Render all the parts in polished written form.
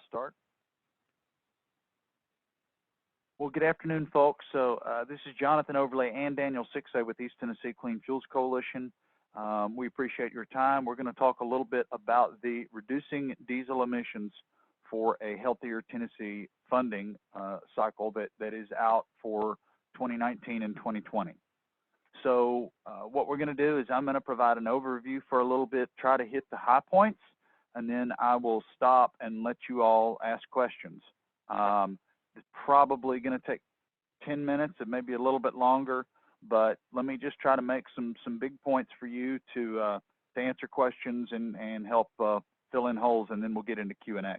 I'll start. Well, good afternoon, folks. So this is Jonathan Overlay and Daniel Sixay with East Tennessee Clean Fuels Coalition. We appreciate your time. We're going to talk a little bit about the Reducing Diesel Emissions for a Healthier Tennessee funding cycle that is out for 2019 and 2020. So what we're going to do is I'm going to provide an overview for a little bit, try to hit the high points, and then I will stop and let you all ask questions. It's probably going to take 10 minutes, it may be a little bit longer, but let me just try to make some big points for you to answer questions and help fill in holes, and then we'll get into Q&A.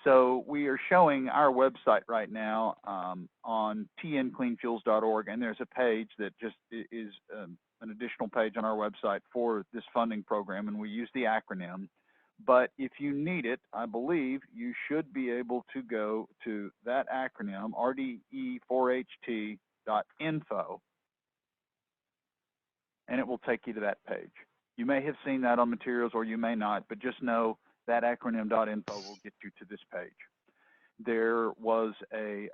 So we are showing our website right now on tncleanfuels.org, and there's a page that just is an additional page on our website for this funding program, and we use the acronym. But if you need it, I believe you should be able to go to that acronym, RDE4HT.info, and it will take you to that page. You may have seen that on materials or you may not, but just know that acronym.info will get you to this page. There was a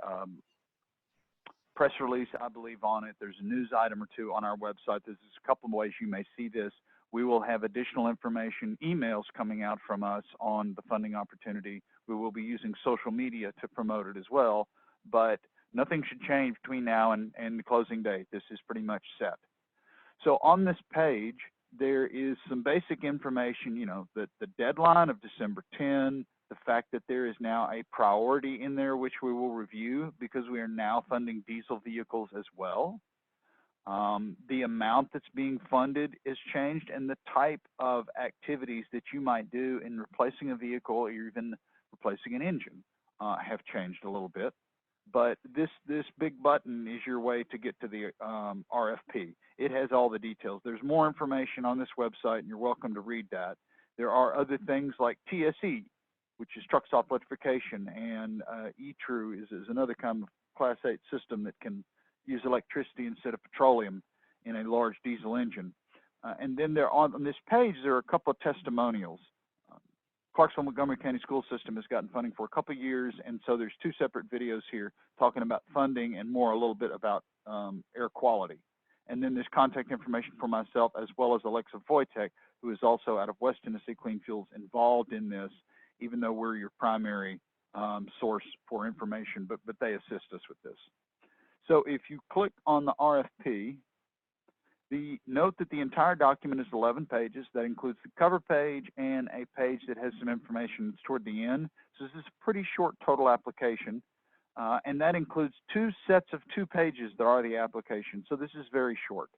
press release, I believe, on it. There's a news item or two on our website. There's a couple of ways you may see this. We will have additional information, emails coming out from us on the funding opportunity. We will be using social media to promote it as well, but nothing should change between now and the closing date. This is pretty much set. So on this page, there is some basic information, you know, the deadline of December 10, the fact that there is now a priority in there, which we will review because we are now funding diesel vehicles as well. The amount that's being funded is changed, and the type of activities that you might do in replacing a vehicle or even replacing an engine have changed a little bit. But this big button is your way to get to the RFP. It has all the details. There's more information on this website, and you're welcome to read that. There are other things like TSE, which is truck stop electrification, and E-True is another kind of Class 8 system that can use electricity instead of petroleum in a large diesel engine. And then there on this page, there are a couple of testimonials. Clarksville-Montgomery County School System has gotten funding for a couple of years, and so there's two separate videos here talking about funding and more a little bit about air quality. And then there's contact information for myself as well as Alexa Foytek, who is also out of West Tennessee Clean Fuels involved in this, even though we're your primary source for information, but they assist us with this. So if you click on the RFP, note that the entire document is 11 pages. That includes the cover page and a page that has some information toward the end. So this is a pretty short total application, and that includes two sets of 2 pages that are the application. So this is very short.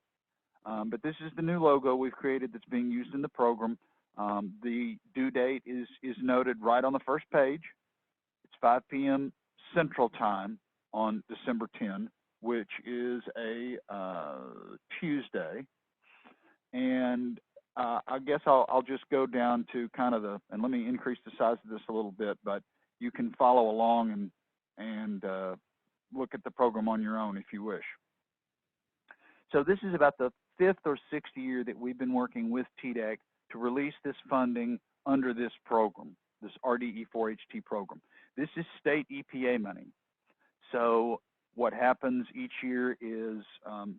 But this is the new logo we've created that's being used in the program. The due date is noted right on the first page. It's 5 p.m. Central Time on December 10, which is a Tuesday. And I guess I'll just go down to kind of and let me increase the size of this a little bit, but you can follow along and look at the program on your own if you wish. So this is about the 5th or 6th year that we've been working with TDEC to release this funding under this program, this RDE4HT program. This is state EPA money. So what happens each year is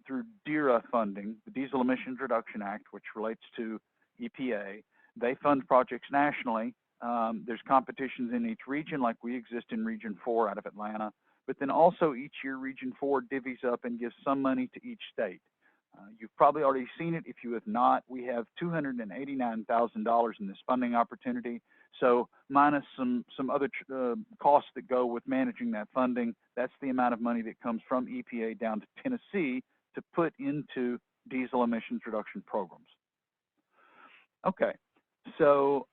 through DERA funding, the Diesel Emissions Reduction Act, which relates to EPA, they fund projects nationally. There's competitions in each region, like we exist in Region 4 out of Atlanta, but then also each year Region 4 divvies up and gives some money to each state. You've probably already seen it. If you have not, we have $289,000 in this funding opportunity. So minus some other costs that go with managing that funding, that's the amount of money that comes from EPA down to Tennessee to put into diesel emissions reduction programs. Okay, so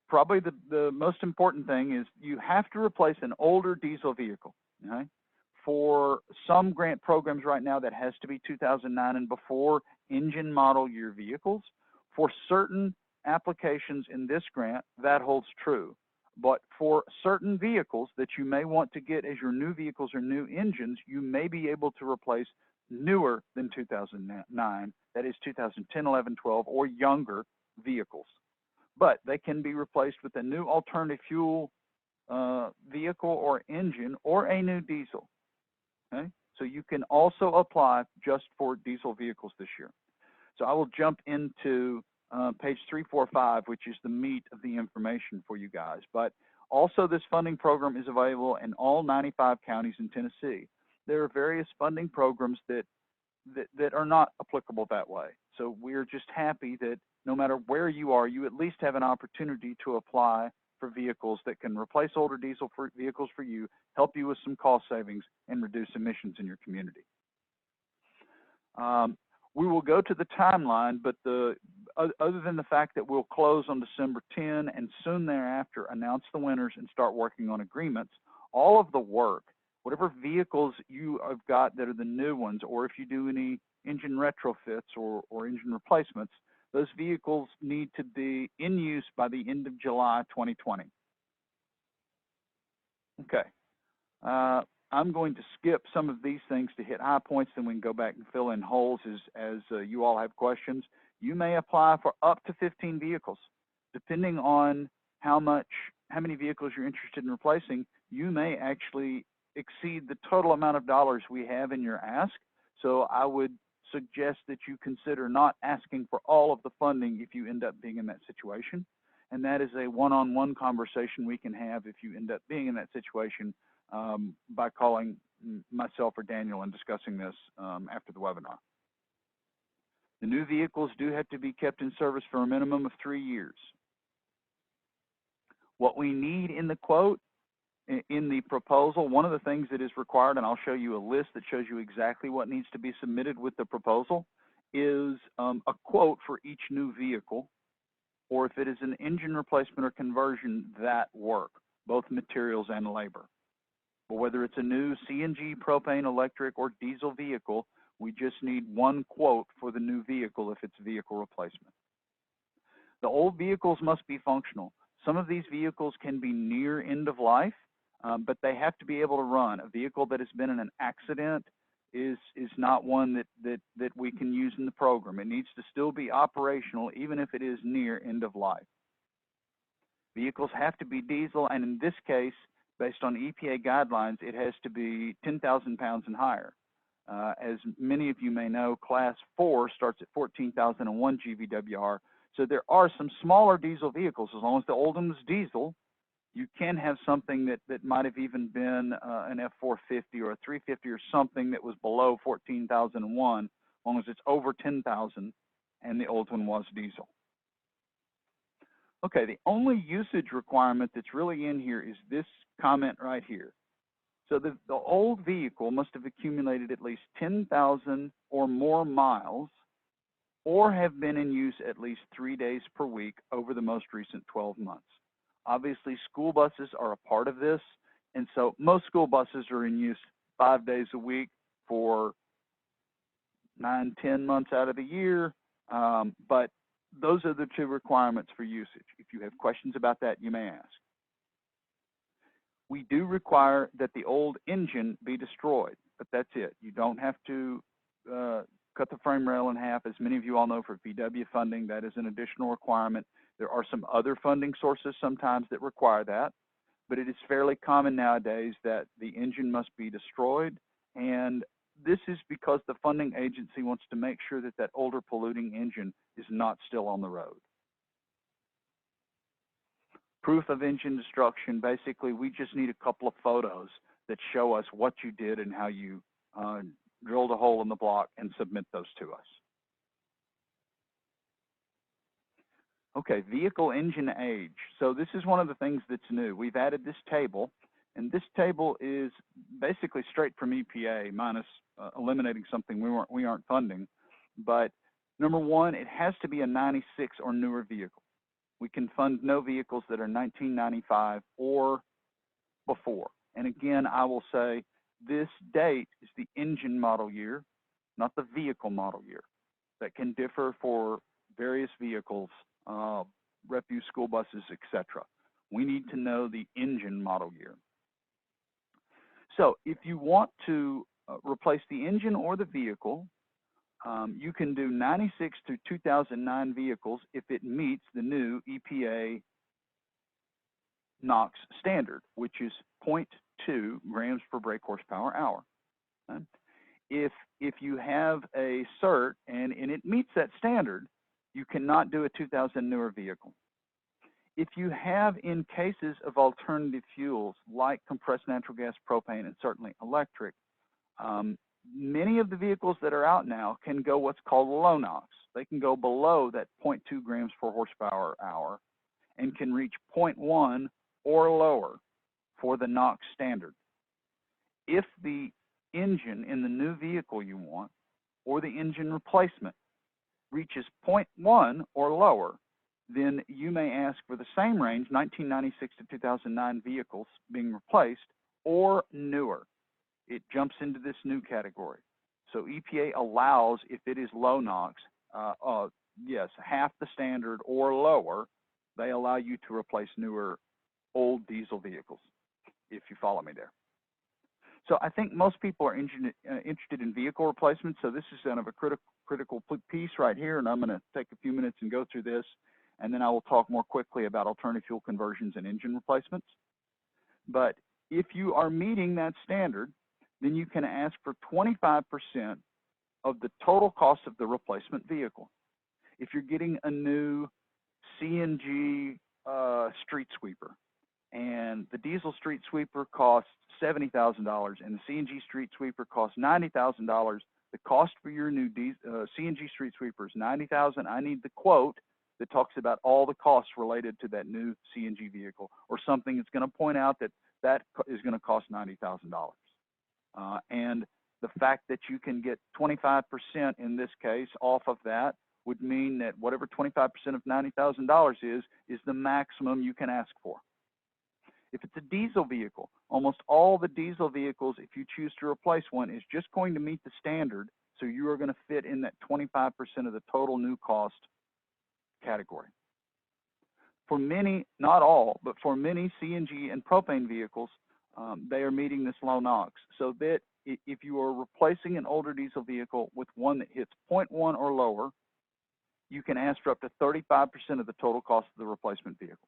probably the most important thing is you have to replace an older diesel vehicle. Okay? For some grant programs right now, that has to be 2009 and before engine model year vehicles. For certain applications in this grant, that holds true. But for certain vehicles that you may want to get as your new vehicles or new engines, you may be able to replace newer than 2009, that is 2010, 11, 12, or younger vehicles. but they can be replaced with a new alternative fuel vehicle or engine or a new diesel. Okay, so you can also apply just for diesel vehicles this year. So I will jump into page 345, which is the meat of the information for you guys. But also, this funding program is available in all 95 counties in Tennessee. There are various funding programs that are not applicable that way. So we're just happy that no matter where you are, you at least have an opportunity to apply for vehicles that can replace older diesel vehicles for you, help you with some cost savings, and reduce emissions in your community. We will go to the timeline, but other than the fact that we'll close on December 10 and soon thereafter announce the winners and start working on agreements, all of the work, whatever vehicles you have got that are the new ones, or if you do any engine retrofits or engine replacements, those vehicles need to be in use by the end of July 2020. Okay. I'm going to skip some of these things to hit high points, then we can go back and fill in holes as you all have questions. You may apply for up to 15 vehicles. Depending on how many vehicles you're interested in replacing, you may actually exceed the total amount of dollars we have in your ask. So I would suggest that you consider not asking for all of the funding if you end up being in that situation. And that is a one-on-one conversation we can have if you end up being in that situation by calling myself or Daniel and discussing this after the webinar. The new vehicles do have to be kept in service for a minimum of 3 years. What we need in the quote, in the proposal, one of the things that is required, and I'll show you a list that shows you exactly what needs to be submitted with the proposal, is a quote for each new vehicle, or if it is an engine replacement or conversion, that work, both materials and labor. But whether it's a new CNG, propane, electric, or diesel vehicle, we just need one quote for the new vehicle if it's vehicle replacement. The old vehicles must be functional. Some of these vehicles can be near end of life, but they have to be able to run. A vehicle that has been in an accident is not one that we can use in the program. It needs to still be operational even if it is near end of life. Vehicles have to be diesel, and in this case, based on EPA guidelines, it has to be 10,000 pounds and higher. As many of you may know, Class 4 starts at 14,001 GVWR. So there are some smaller diesel vehicles. As long as the old one was diesel, you can have something that might have even been an F450 or a 350 or something that was below 14,001, as long as it's over 10,000 and the old one was diesel. Okay, the only usage requirement that's really in here is this comment right here. So the old vehicle must have accumulated at least 10,000 or more miles or have been in use at least 3 days per week over the most recent 12 months. Obviously, school buses are a part of this, and so most school buses are in use 5 days a week for 9, 10 months out of the year, but those are the two requirements for usage. If you have questions about that, you may ask. We do require that the old engine be destroyed, but that's it. You don't have to cut the frame rail in half. As many of you all know, for VW funding, that is an additional requirement. There are some other funding sources sometimes that require that, but it is fairly common nowadays that the engine must be destroyed, and this is because the funding agency wants to make sure that that older polluting engine is not still on the road. Proof of engine destruction, basically we just need a couple of photos that show us what you did and how you drilled a hole in the block and submit those to us. Okay, vehicle engine age. So this is one of the things that's new. We've added this table, and this table is basically straight from EPA minus eliminating something we aren't funding. But number one, it has to be a 96 or newer vehicle. We can fund no vehicles that are 1995 or before. And again, I will say this date is the engine model year, not the vehicle model year. That can differ for various vehicles, refuse school buses, etc. We need to know the engine model year. So if you want to replace the engine or the vehicle, You can do 96 through 2009 vehicles if it meets the new EPA NOx standard, which is 0.2 grams per brake horsepower hour. Okay? If you have a cert and it meets that standard, you cannot do a 2000 newer vehicle. If you have, in cases of alternative fuels like compressed natural gas, propane, and certainly electric, many of the vehicles that are out now can go what's called low NOx. They can go below that 0.2 grams per horsepower hour and can reach 0.1 or lower for the NOx standard. If the engine in the new vehicle you want or the engine replacement reaches 0.1 or lower, then you may ask for the same range, 1996 to 2009 vehicles being replaced, or newer. It jumps into this new category. So EPA allows, if it is low NOx, yes, half the standard or lower, they allow you to replace newer old diesel vehicles, if you follow me there. So I think most people are interested in vehicle replacement, so this is kind of a critical piece right here, and I'm going to take a few minutes and go through this, and then I will talk more quickly about alternative fuel conversions and engine replacements. But if you are meeting that standard, then you can ask for 25% of the total cost of the replacement vehicle. If you're getting a new CNG street sweeper, and the diesel street sweeper costs $70,000 and the CNG street sweeper costs $90,000, the cost for your new CNG street sweeper is $90,000. I need the quote that talks about all the costs related to that new CNG vehicle, or something that's going to point out that that is going to cost $90,000. And the fact that you can get 25% in this case off of that would mean that whatever 25% of $90,000 is the maximum you can ask for. If it's a diesel vehicle, almost all the diesel vehicles, if you choose to replace one, is just going to meet the standard, so you are going to fit in that 25% of the total new cost category. For many, not all, but for many CNG and propane vehicles, they are meeting this low NOx, so that if you are replacing an older diesel vehicle with one that hits 0.1 or lower, you can ask for up to 35% of the total cost of the replacement vehicle.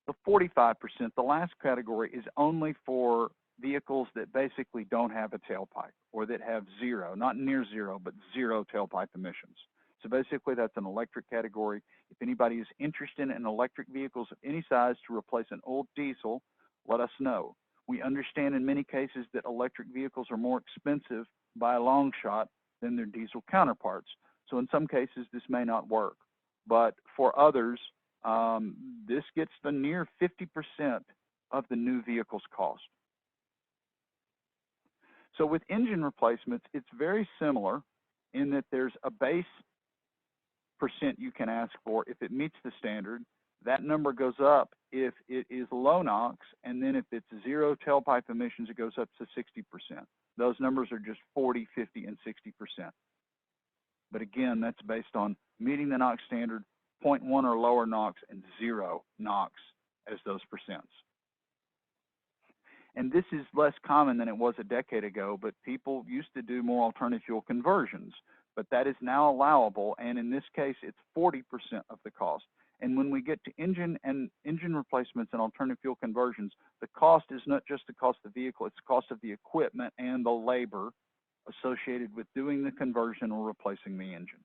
The 45%, the last category, is only for vehicles that basically don't have a tailpipe, or that have zero, not near zero, but zero tailpipe emissions. So basically that's an electric category. If anybody is interested in electric vehicles of any size to replace an old diesel, let us know. We understand in many cases that electric vehicles are more expensive by a long shot than their diesel counterparts. So in some cases this may not work, but for others, this gets the near 50% of the new vehicle's cost. So with engine replacements, it's very similar in that there's a base percent you can ask for if it meets the standard. That number goes up if it is low NOx, and then if it's zero tailpipe emissions, it goes up to 60%. Those numbers are just 40, 50, and 60%. But again, that's based on meeting the NOx standard, 0.1 or lower NOx, and zero NOx as those percents. And this is less common than it was a decade ago, but people used to do more alternative fuel conversions, but that is now allowable, and in this case, it's 40% of the cost. And when we get to engine replacements and alternative fuel conversions, the cost is not just the cost of the vehicle, it's the cost of the equipment and the labor associated with doing the conversion or replacing the engine.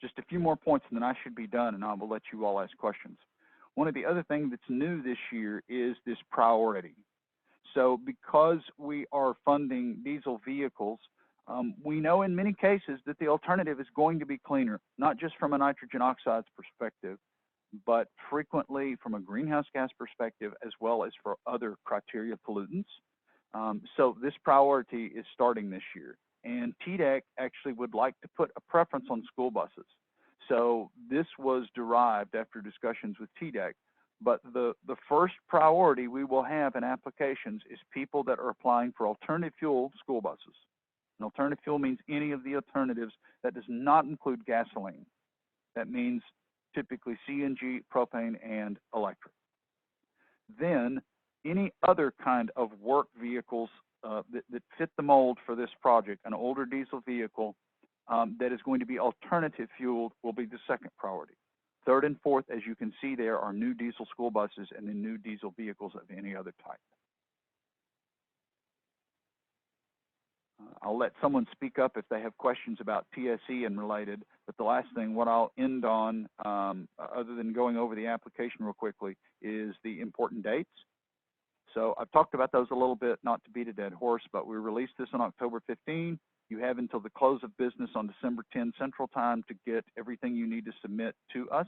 Just a few more points and then I should be done, and I will let you all ask questions. One of the other things that's new this year is this priority. So because we are funding diesel vehicles, we know in many cases that the alternative is going to be cleaner, not just from a nitrogen oxides perspective, but frequently from a greenhouse gas perspective, as well as for other criteria pollutants. So this priority is starting this year. And TDEC actually would like to put a preference on school buses. So this was derived after discussions with TDEC. But the first priority we will have in applications is people that are applying for alternative fuel school buses. And alternative fuel means any of the alternatives that does not include gasoline. That means typically CNG, propane, and electric. Then any other kind of work vehicles that fit the mold for this project, an older diesel vehicle that is going to be alternative fueled, will be the second priority. Third and fourth, as you can see there, are new diesel school buses and then new diesel vehicles of any other type. I'll let someone speak up if they have questions about TSE and related, but the last thing, what I'll end on, other than going over the application real quickly, is the important dates. So I've talked about those a little bit, not to beat a dead horse, but we released this on October 15. You have until the close of business on December 10 Central Time to get everything you need to submit to us.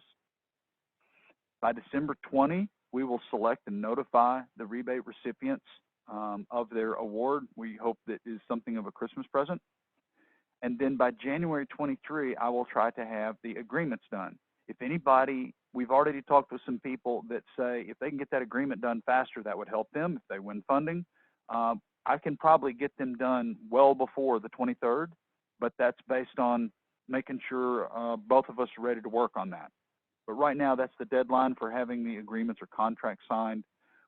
By December 20, we will select and notify the rebate recipients of their award. We hope that is something of a Christmas present. And then by January 23, I will try to have the agreements done. If anybody, we've already talked with some people that say if they can get that agreement done faster, that would help them if they win funding. I can probably get them done well before the 23rd, but that's based on making sure both of us are ready to work on that. But right now, that's the deadline for having the agreements or contracts signed.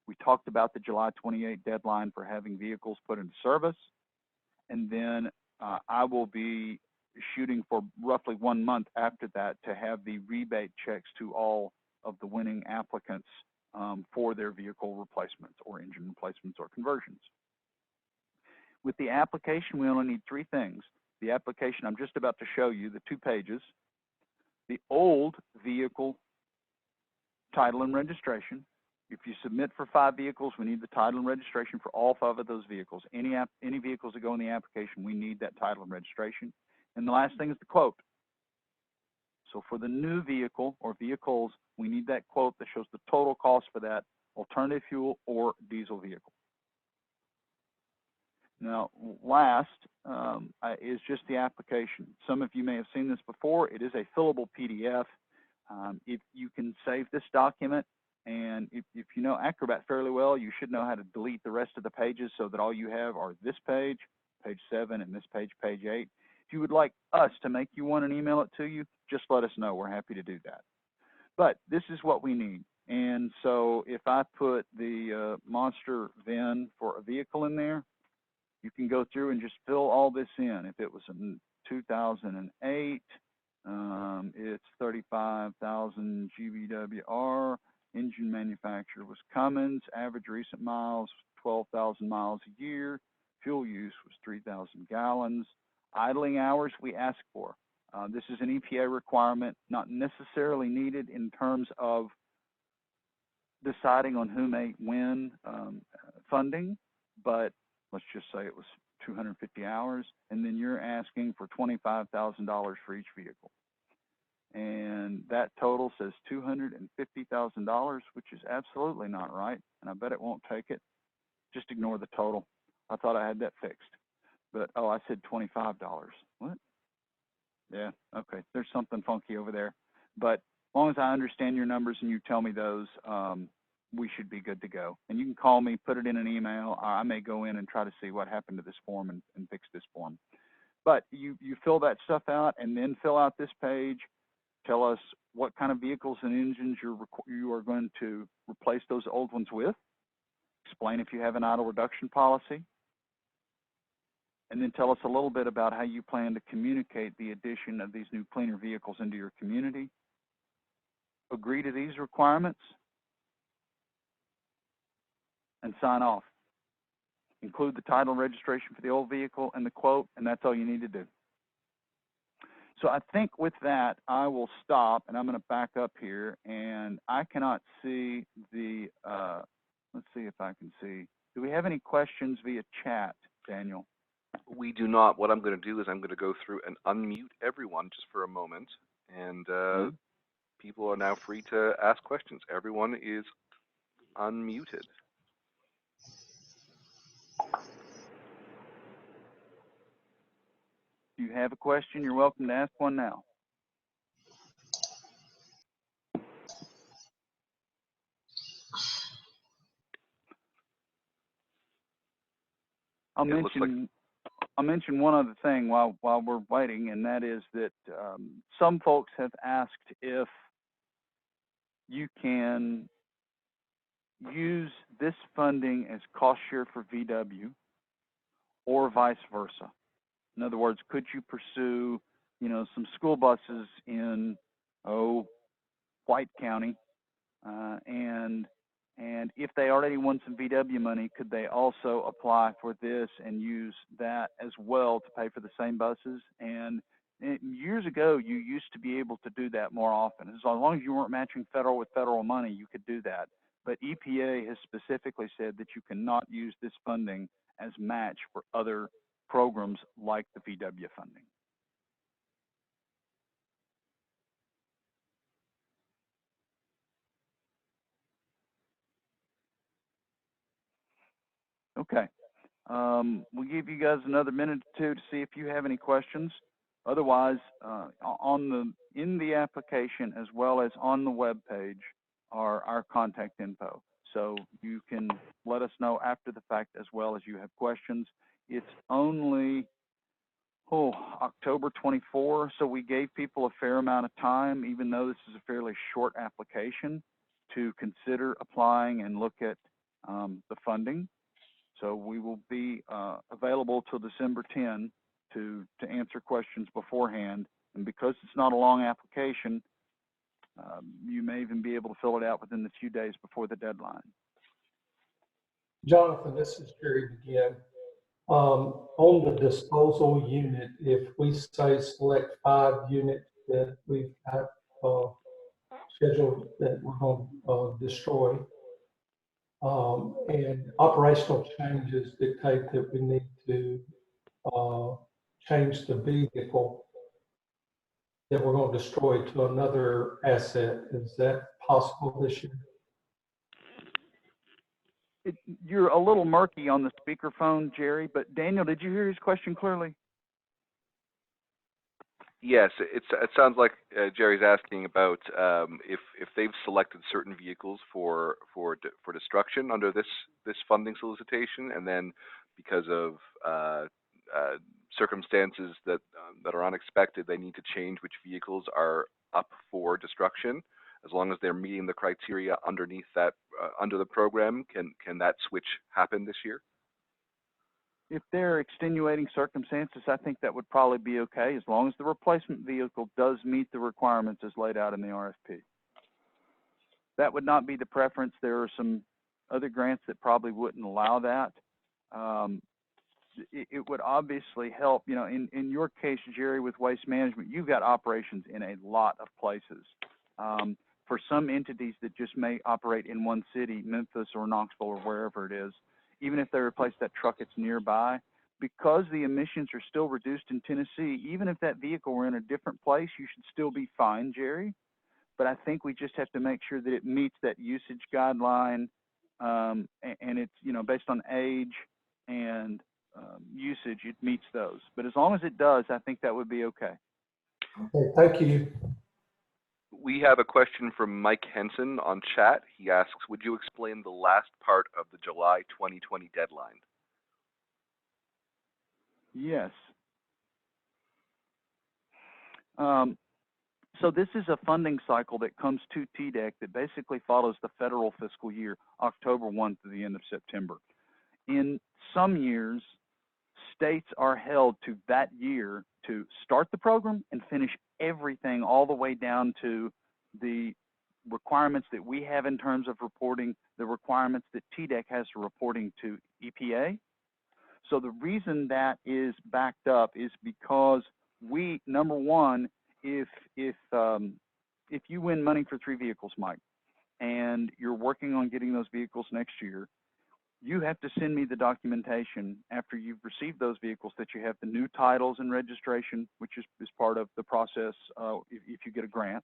We talked about the July 28 deadline for having vehicles put into service. And then I will be shooting for roughly 1 month after that to have the rebate checks to all of the winning applicants for their vehicle replacements or engine replacements or conversions. With the application, we only need 3 things. The application I'm just about to show you, the 2 pages, the old vehicle title and registration. If you submit for 5 vehicles, we need the title and registration for all 5 of those vehicles. Any vehicles that go in the application, we need that title and registration. And the last thing is the quote. So for the new vehicle or vehicles, we need that quote that shows the total cost for that alternative fuel or diesel vehicle. Now, last is just the application. Some of you may have seen this before. It is a fillable PDF. If you can save this document, and if you know Acrobat fairly well, you should know how to delete the rest of the pages so that all you have are this page, page 7, and this page, page 8. If you would like us to make you one and email it to you, just let us know. We're happy to do that. But this is what we need. And so if I put the monster VIN for a vehicle in there, you can go through and just fill all this in. If it was in 2008, it's 35,000 GVWR. Engine manufacturer was Cummins. Average recent miles, 12,000 miles a year. Fuel use was 3,000 gallons. Idling hours we ask for. This is an EPA requirement, not necessarily needed in terms of deciding on who may win funding, but let's just say it was 250 hours, and then you're asking for $25,000 for each vehicle. And that total says $250,000, which is absolutely not right, and I bet it won't take it. Just ignore the total. I thought I had that fixed. But, oh, I said $25. What? Yeah, okay, there's something funky over there. But as long as I understand your numbers and you tell me those, we should be good to go. And you can call me, put it in an email. I may go in and try to see what happened to this form and fix this form. But you fill that stuff out and then fill out this page. Tell us what kind of vehicles and engines you are going to replace those old ones with. Explain if you have an idle reduction policy. And then tell us a little bit about how you plan to communicate the addition of these new cleaner vehicles into your community. Agree to these requirements and sign off. Include the title and registration for the old vehicle and the quote, and that's all you need to do. So I think with that, I will stop, and I'm going to back up here, and I cannot see the, let's see if I can see. Do we have any questions via chat, Daniel? We do not. What I'm going to do is I'm going to go through and unmute everyone just for a moment, and people are now free to ask questions. Everyone is unmuted. If you have a question, you're welcome to ask one now. I'll mention one other thing while we're waiting, and that is that some folks have asked if you can use this funding as cost share for VW or vice versa? In other words, could you pursue, some school buses in, White County, and if they already won some VW money, could they also apply for this and use that as well to pay for the same buses? And years ago, you used to be able to do that more often. As long as you weren't matching federal with federal money, you could do that. But EPA has specifically said that you cannot use this funding as match for other programs like the VW funding. Okay. We'll give you guys another minute or two to see if you have any questions. Otherwise, in the application as well as on the web page are our contact info. So you can let us know after the fact as well as you have questions. It's only October 24, so we gave people a fair amount of time, even though this is a fairly short application, to consider applying and look at the funding. So we will be available till December 10 to answer questions beforehand. And because it's not a long application, you may even be able to fill it out within the few days before the deadline. Jonathan, this is Jerry again. On the disposal unit, if we say select 5 units that we've got scheduled that we're going to destroy, and operational changes dictate that we need to change the vehicle that we're going to destroy to another asset. Is that possible this year? You're a little murky on the speakerphone, Jerry, but Daniel, did you hear his question clearly? Yes, it sounds like Jerry's asking about if they've selected certain vehicles for destruction under this funding solicitation, and then because of circumstances that are unexpected, they need to change which vehicles are up for destruction. As long as they're meeting the criteria underneath that under the program, can that switch happen this year? If there are extenuating circumstances, I think that would probably be okay, as long as the replacement vehicle does meet the requirements as laid out in the RFP. That would not be the preference. There are some other grants that probably wouldn't allow that. It would obviously help, in your case, Jerry, with waste management, you've got operations in a lot of places. For some entities that just may operate in one city, Memphis or Knoxville or wherever it is, even if they replace that truck that's nearby, because the emissions are still reduced in Tennessee, even if that vehicle were in a different place, you should still be fine, Jerry. But I think we just have to make sure that it meets that usage guideline, and it's, based on age and usage, it meets those. But as long as it does, I think that would be okay. Okay, thank you. We have a question from Mike Henson on chat. He asks, would you explain the last part of the July 2020 deadline? Yes. So this is a funding cycle that comes to TDEC that basically follows the federal fiscal year, October 1 to the end of September. In some years, states are held to that year to start the program and finish everything all the way down to the requirements that we have in terms of reporting, the requirements that TDEC has for reporting to EPA. So the reason that is backed up is because we, number one, if you win money for 3 vehicles, Mike, and you're working on getting those vehicles next year, you have to send me the documentation after you've received those vehicles that you have the new titles and registration, which is part of the process if you get a grant.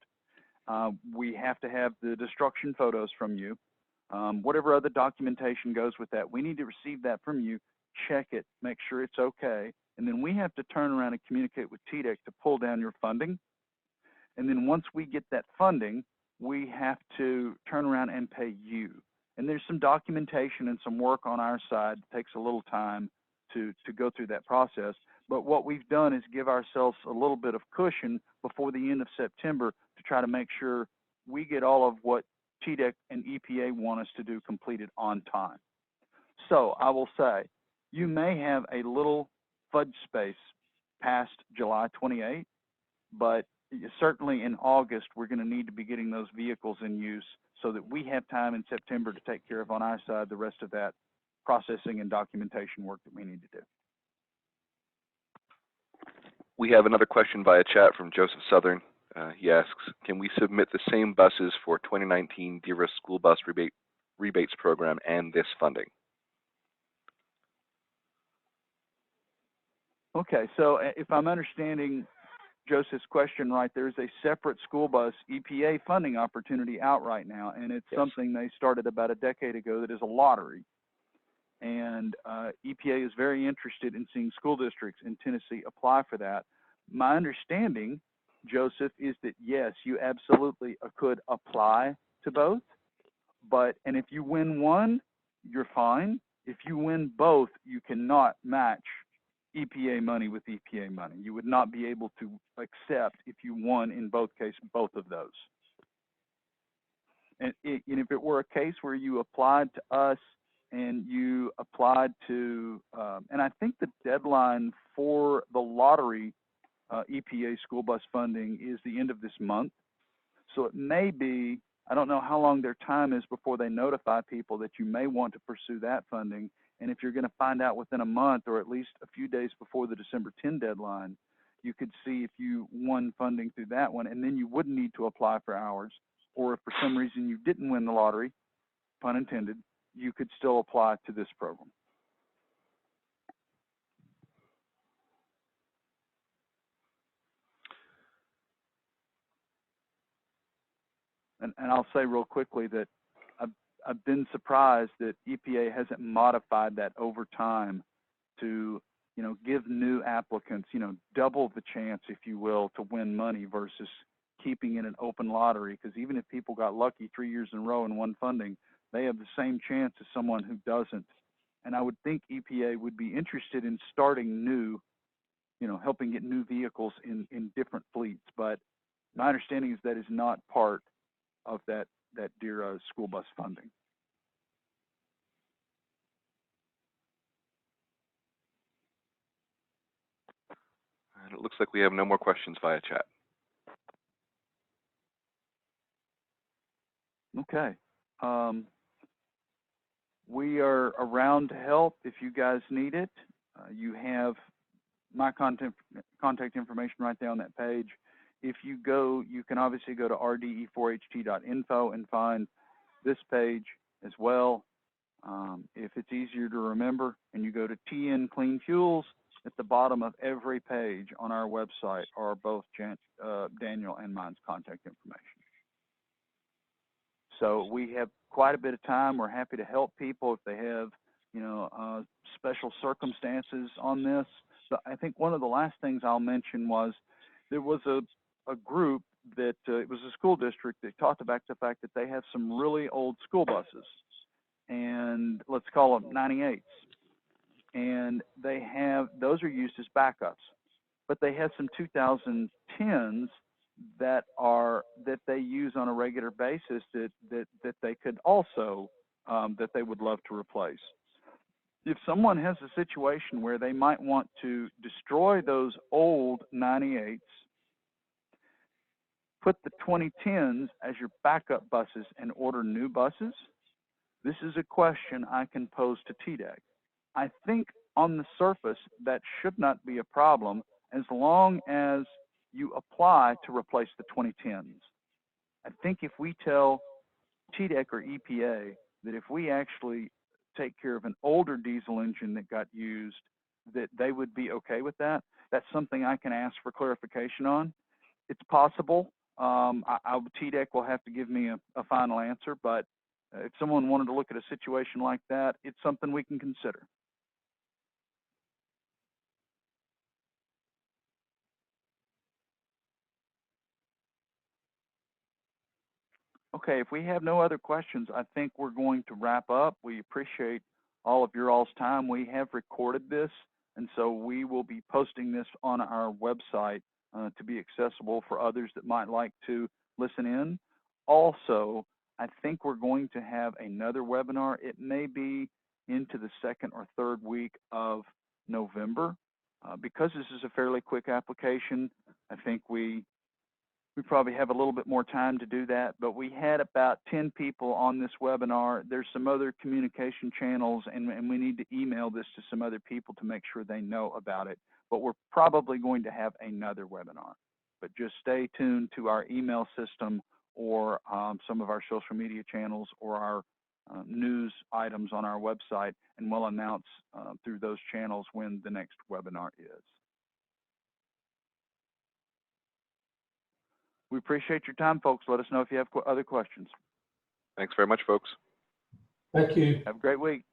We have to have the destruction photos from you. Whatever other documentation goes with that, we need to receive that from you, check it, make sure it's okay, and then we have to turn around and communicate with TDEC to pull down your funding. And then once we get that funding, we have to turn around and pay you. And there's some documentation and some work on our side. It takes a little time to go through that process. But what we've done is give ourselves a little bit of cushion before the end of September to try to make sure we get all of what TDEC and EPA want us to do completed on time. So I will say, You may have a little fudge space past July 28, but certainly in August, we're going to need to be getting those vehicles in use so that we have time in September to take care of on our side the rest of that processing and documentation work that we need to do. We have another question via chat from Joseph Southern. He asks, can we submit the same buses for 2019 DERA school bus rebates program and this funding? Okay, so if I'm understanding Joseph's question right, there's a separate school bus EPA funding opportunity out right now, and it's something they started about a decade ago that is a lottery. And EPA is very interested in seeing school districts in Tennessee apply for that. My understanding, Joseph, is that yes, you absolutely could apply to both, and if you win one, you're fine. If you win both, you cannot match EPA money with EPA money. You would not be able to accept if you won in both cases, both of those. And if it were a case where you applied to us and you applied to, and I think the deadline for the lottery EPA school bus funding is the end of this month. So it may be, I don't know how long their time is before they notify people that you may want to pursue that funding. And if you're going to find out within a month or at least a few days before the December 10 deadline, you could see if you won funding through that one, and then you wouldn't need to apply for ours. Or if for some reason you didn't win the lottery, pun intended, you could still apply to this program. And I'll say real quickly that I've been surprised that EPA hasn't modified that over time to, give new applicants, double the chance, if you will, to win money versus keeping it an open lottery. Because even if people got lucky 3 years in a row and won funding, they have the same chance as someone who doesn't. And I would think EPA would be interested in starting new, helping get new vehicles in different fleets. But my understanding is that is not part of that DERA school bus funding. And it looks like we have no more questions via chat. Okay. We are around to help if you guys need it. You have my contact information right there on that page. If you go, you can obviously go to RDE4HT.info and find this page as well. If it's easier to remember, and you go to TN Clean Fuels, at the bottom of every page on our website are both Daniel and mine's contact information. So we have quite a bit of time. We're happy to help people if they have, special circumstances on this. So I think one of the last things I'll mention was there was a group that it was a school district that talked about the fact that they have some really old school buses, and let's call them 98s, and they have, those are used as backups, but they have some 2010s that they use on a regular basis that they could also that they would love to replace. If someone has a situation where they might want to destroy those old 98s, put the 2010s as your backup buses and order new buses, this is a question I can pose to TDEC. I think on the surface that should not be a problem as long as you apply to replace the 2010s. I think if we tell TDEC or EPA that if we actually take care of an older diesel engine that got used, that they would be okay with that. That's something I can ask for clarification on. It's possible. TDEC will have to give me a final answer, but if someone wanted to look at a situation like that, it's something we can consider. Okay, if we have no other questions, I think we're going to wrap up. We appreciate all of your all's time. We have recorded this, and so we will be posting this on our website to be accessible for others that might like to listen in. Also, I think we're going to have another webinar. It may be into the second or third week of November. Because this is a fairly quick application, I think we probably have a little bit more time to do that, but we had about 10 people on this webinar. There's some other communication channels, and we need to email this to some other people to make sure they know about it. But we're probably going to have another webinar. But just stay tuned to our email system or some of our social media channels or our news items on our website, and we'll announce through those channels when the next webinar is. We appreciate your time, folks. Let us know if you have other questions. Thanks very much, folks. Thank you. Have a great week.